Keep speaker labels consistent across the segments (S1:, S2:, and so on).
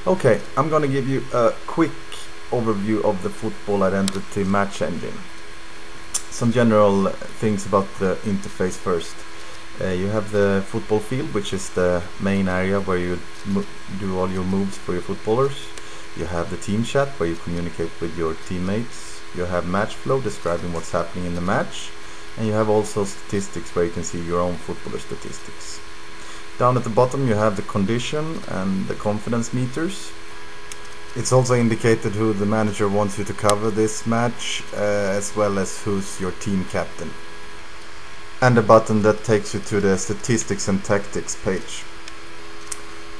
S1: Okay, I'm gonna give you a quick overview of the Footballidentity match engine. Some general things about the interface first. You have the football field, which is the main area where you do all your moves for your footballers. You have the team chat, where you communicate with your teammates. You have match flow, describing what's happening in the match. And you have also statistics, where you can see your own footballer statistics. Down at the bottom you have the condition and the confidence meters. It's also indicated who the manager wants you to cover this match, as well as who's your team captain. And a button that takes you to the statistics and tactics page.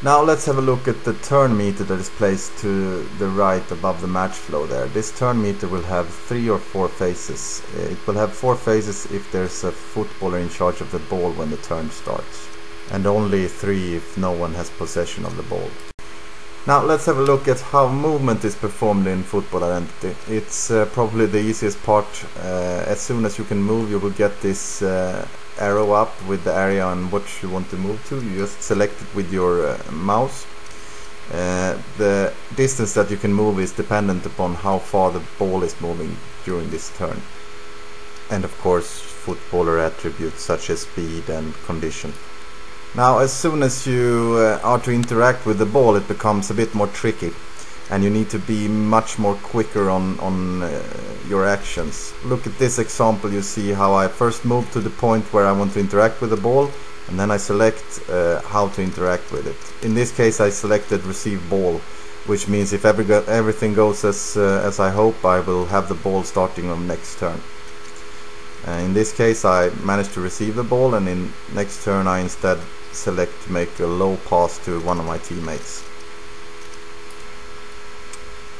S1: Now let's have a look at the turn meter that is placed to the right above the match flow there. This turn meter will have 3 or 4 phases. It will have 4 phases if there's a footballer in charge of the ball when the turn starts, and only 3 if no one has possession of the ball. Now let's have a look at how movement is performed in Footballidentity. It's probably the easiest part. As soon as you can move, you will get this arrow up with the area and what you want to move to. You just select it with your mouse. The distance that you can move is dependent upon how far the ball is moving during this turn. And of course footballer attributes such as speed and condition. Now as soon as you are to interact with the ball, it becomes a bit more tricky, and you need to be much more quicker on your actions. Look at this example. You see how I first move to the point where I want to interact with the ball, and then I select how to interact with it. In this case I selected receive ball, which means if everything goes as I hope, I will have the ball starting on next turn. In this case I managed to receive the ball, and in next turn I instead select to make a low pass to one of my teammates.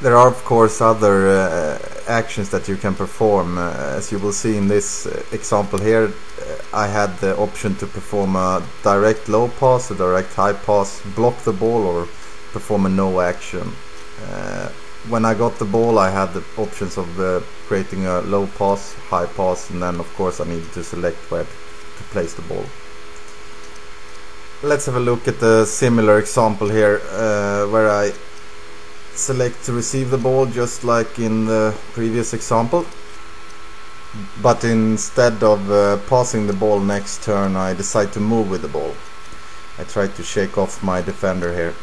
S1: There are of course other actions that you can perform. As you will see in this example here, I had the option to perform a direct low pass, a direct high pass, block the ball, or perform a no action. When I got the ball, I had the options of creating a low pass, high pass, and then of course I needed to select where to place the ball. Let's have a look at a similar example here, where I select to receive the ball just like in the previous example, but instead of passing the ball next turn, I decide to move with the ball. I try to shake off my defender here.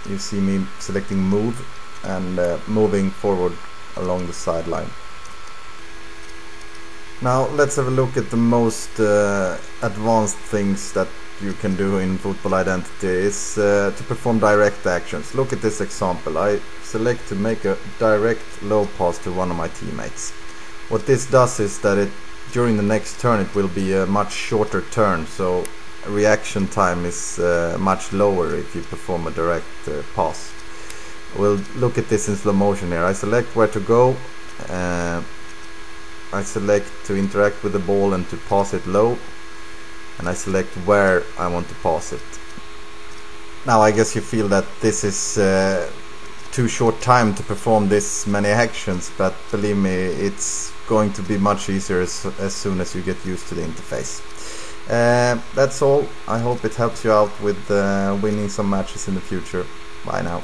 S1: You see me selecting move and moving forward along the sideline. Now let's have a look at the most advanced things that you can do in Footballidentity is to perform direct actions. Look at this example. I select to make a direct low pass to one of my teammates. What this does is that during the next turn it will be a much shorter turn, so reaction time is much lower if you perform a direct pass. We'll look at this in slow motion here. I select where to go, I select to interact with the ball and to pass it low, and I select where I want to pass it. Now I guess you feel that this is too short time to perform this many actions, but believe me, it's going to be much easier as soon as you get used to the interface. That's all. I hope it helps you out with winning some matches in the future. Bye now.